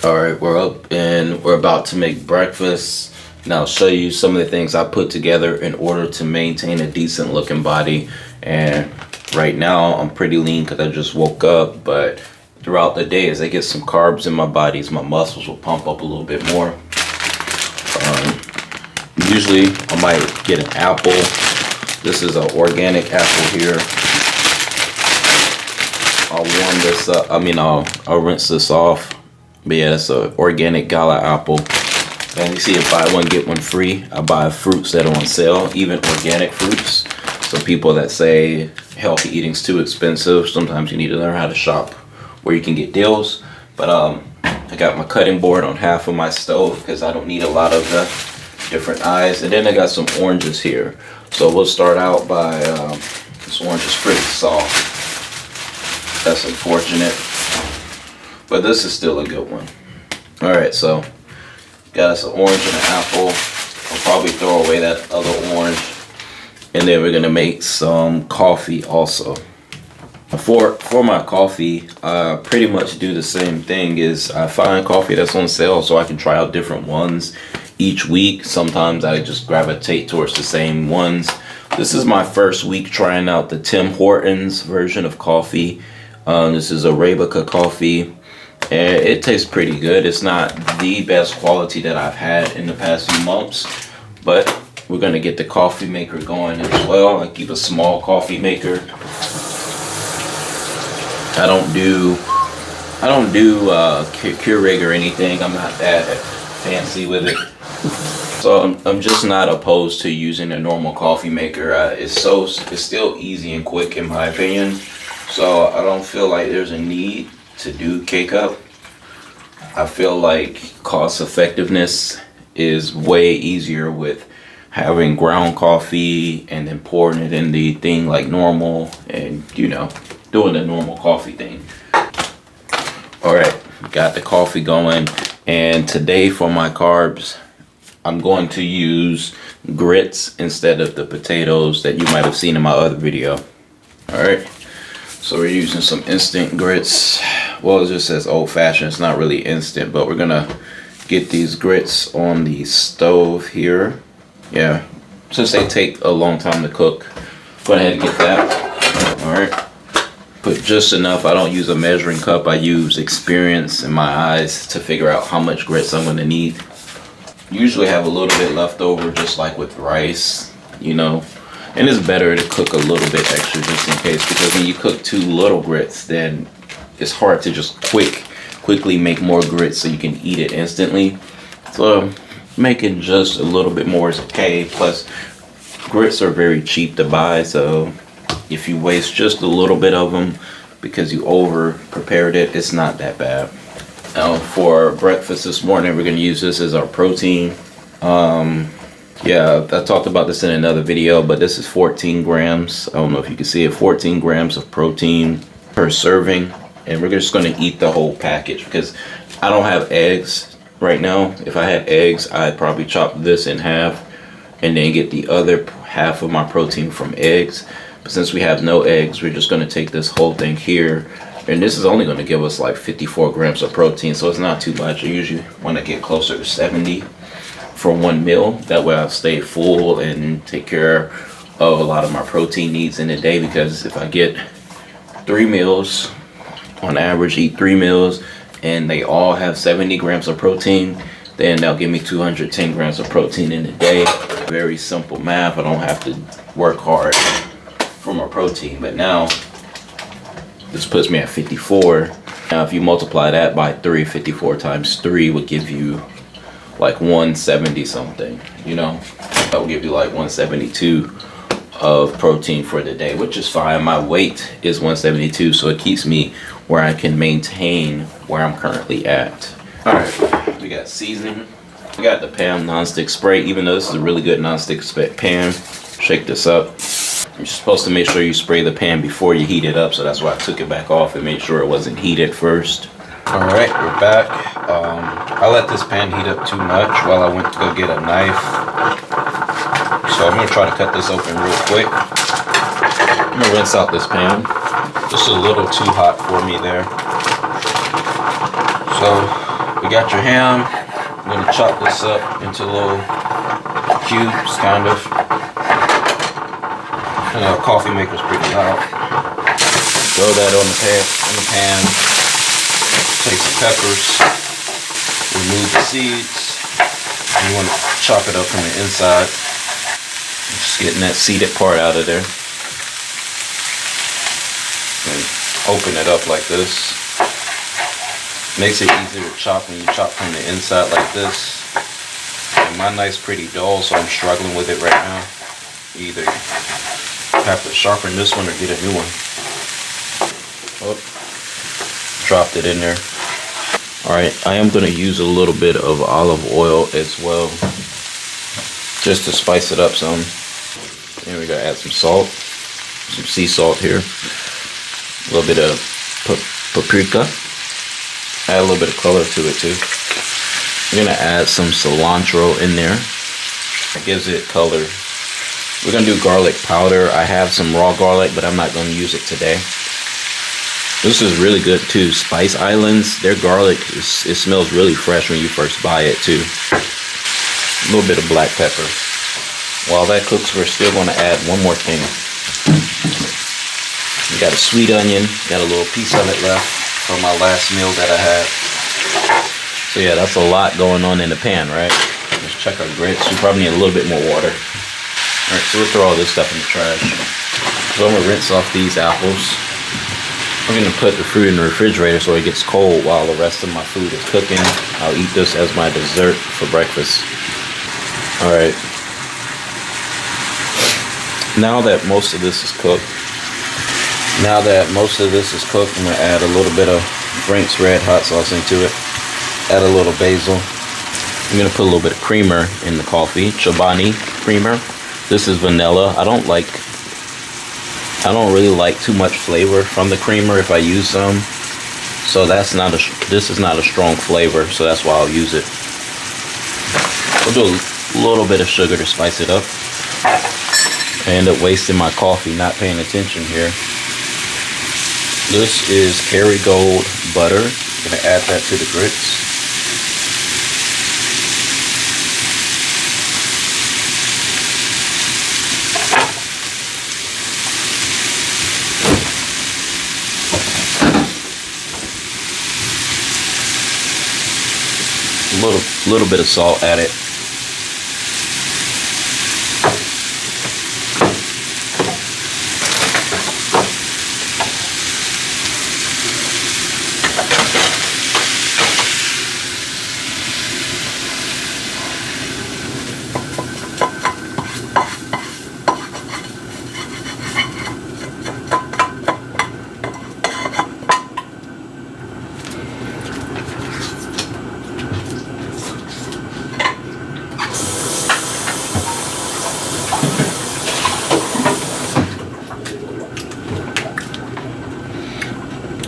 All right, we're up and we're about to make breakfast. And I'll show you some of the things I put together in order to maintain a decent looking body. And right now I'm pretty lean because I just woke up, but throughout the day as I get some carbs in my body, my muscles will pump up a little bit more. Usually I might get an apple. This is an organic apple here. I'll warm this up. I'll rinse this off. But yeah, it's an organic gala apple. And you see, if buy one get one free, I buy fruits that are on sale, even organic fruits. So people that say healthy eating's too expensive, sometimes you need to learn how to shop where you can get deals. But I got my cutting board on half of my stove because I don't need a lot of the different eyes. And then I got some oranges here. So we'll start out by, this orange is pretty soft. That's unfortunate. But this is still a good one. Alright, so got us an orange and an apple. I'll probably throw away that other orange. And then we're gonna make some coffee also. For my coffee, I pretty much do the same thing. Is I find coffee that's on sale so I can try out different ones each week. Sometimes I just gravitate towards the same ones. This is my first week trying out the Tim Hortons version of coffee. This is Arabica coffee. And it tastes pretty good. It's not the best quality that I've had in the past few months, but we're gonna get the coffee maker going as well. I keep a small coffee maker. I don't do Keurig or anything. I'm not that fancy with it. So I'm just not opposed to using a normal coffee maker. It's still easy and quick in my opinion. So I don't feel like there's a need to do K-Cup. I feel like cost effectiveness is way easier with having ground coffee and then pouring it in the thing like normal and doing the normal coffee thing. All right, got the coffee going, and today for my carbs I'm going to use grits instead of the potatoes that you might have seen in my other video. All right, so we're using some instant grits. Well, it just says old-fashioned. It's not really instant, but we're gonna get these grits on the stove here. Yeah, since they take a long time to cook, go ahead and get that. All right, put just enough. I don't use a measuring cup. I use experience in my eyes to figure out how much grits I'm gonna need. Usually have a little bit left over, just like with rice, and it's better to cook a little bit extra just in case, because when you cook too little grits, then it's hard to just quickly make more grits so you can eat it instantly. So making just a little bit more is okay. Plus grits are very cheap to buy, so if you waste just a little bit of them because you over prepared it, it's not that bad. Now for breakfast this morning, we're gonna use this as our protein. Yeah, I talked about this in another video, but this is 14 grams. I don't know if you can see it, 14 grams of protein per serving. And we're just gonna eat the whole package because I don't have eggs right now. If I had eggs, I'd probably chop this in half and then get the other half of my protein from eggs. But since we have no eggs, we're just gonna take this whole thing here. And this is only gonna give us like 54 grams of protein, so it's not too much. I usually wanna get closer to 70 for one meal. That way I'll stay full and take care of a lot of my protein needs in a day, because if I get 3 meals, on average eat 3 meals, and they all have 70 grams of protein, then they'll give me 210 grams of protein in a day. Very simple math. I don't have to work hard for my protein. But now this puts me at 54. Now if you multiply that by 3, 54 times 3 would give you like 170 something, that would give you like 172 of protein for the day, which is fine. My weight is 172, so it keeps me where I can maintain where I'm currently at. All right, we got seasoning. We got the Pan nonstick spray. Even though this is a really good nonstick pan, shake this up. You're supposed to make sure you spray the pan before you heat it up, so that's why I took it back off and made sure it wasn't heated first. All right, we're back. I let this pan heat up too much while I went to go get a knife. So I'm gonna try to cut this open real quick. I'm gonna rinse out this pan. This is a little too hot for me there. So we You got your ham. I'm gonna chop this up into little cubes, kind of. Coffee maker's pretty loud. Throw that on the pan. Take some peppers. Remove the seeds. You want to chop it up from the inside. Just getting that seeded part out of there. And open it up like this. Makes it easier to chop when you chop from the inside like this. And my knife's pretty dull, so I'm struggling with it right now. Either have to sharpen this one or get a new one. Oh, dropped it in there. Alright, I am going to use a little bit of olive oil as well, just to spice it up some. And we got to add some salt, some sea salt here, a little bit of paprika, add a little bit of color to it too. We're going to add some cilantro in there. It gives it color. We're going to do garlic powder. I have some raw garlic, but I'm not going to use it today. This is really good too. Spice Islands, their garlic, it smells really fresh when you first buy it too. A little bit of black pepper. While that cooks, we're still going to add one more thing. We got a sweet onion, got a little piece of it left from my last meal that I had. So yeah, that's a lot going on in the pan, right? Let's check our grits. We probably need a little bit more water. Alright, so we'll throw all this stuff in the trash. So I'm going to rinse off these apples. I'm going to put the fruit in the refrigerator so it gets cold while the rest of my food is cooking. I'll eat this as my dessert for breakfast. Alright. Now that most of this is cooked, I'm going to add a little bit of Frank's Red Hot Sauce into it. Add a little basil. I'm going to put a little bit of creamer in the coffee. Chobani creamer. This is vanilla. I don't really like too much flavor from the creamer if I use some. So this is not a strong flavor, so that's why I'll use it. We'll do a little bit of sugar to spice it up. I end up wasting my coffee not paying attention here. This is Kerrygold butter. I'm going to add that to the grits. Little bit of salt at it.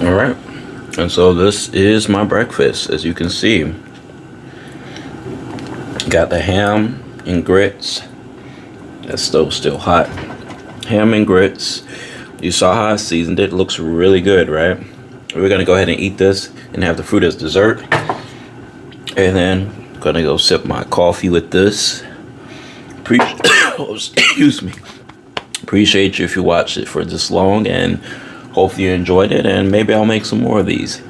Alright, and so this is my breakfast. As you can see, got the ham and grits. That stove's still hot. Ham and grits. You saw how I seasoned it. Looks really good, right? We're gonna go ahead and eat this and have the fruit as dessert, and then gonna go sip my coffee with this. Excuse me. Appreciate you if you watched it for this long, and hopefully you enjoyed it, and maybe I'll make some more of these.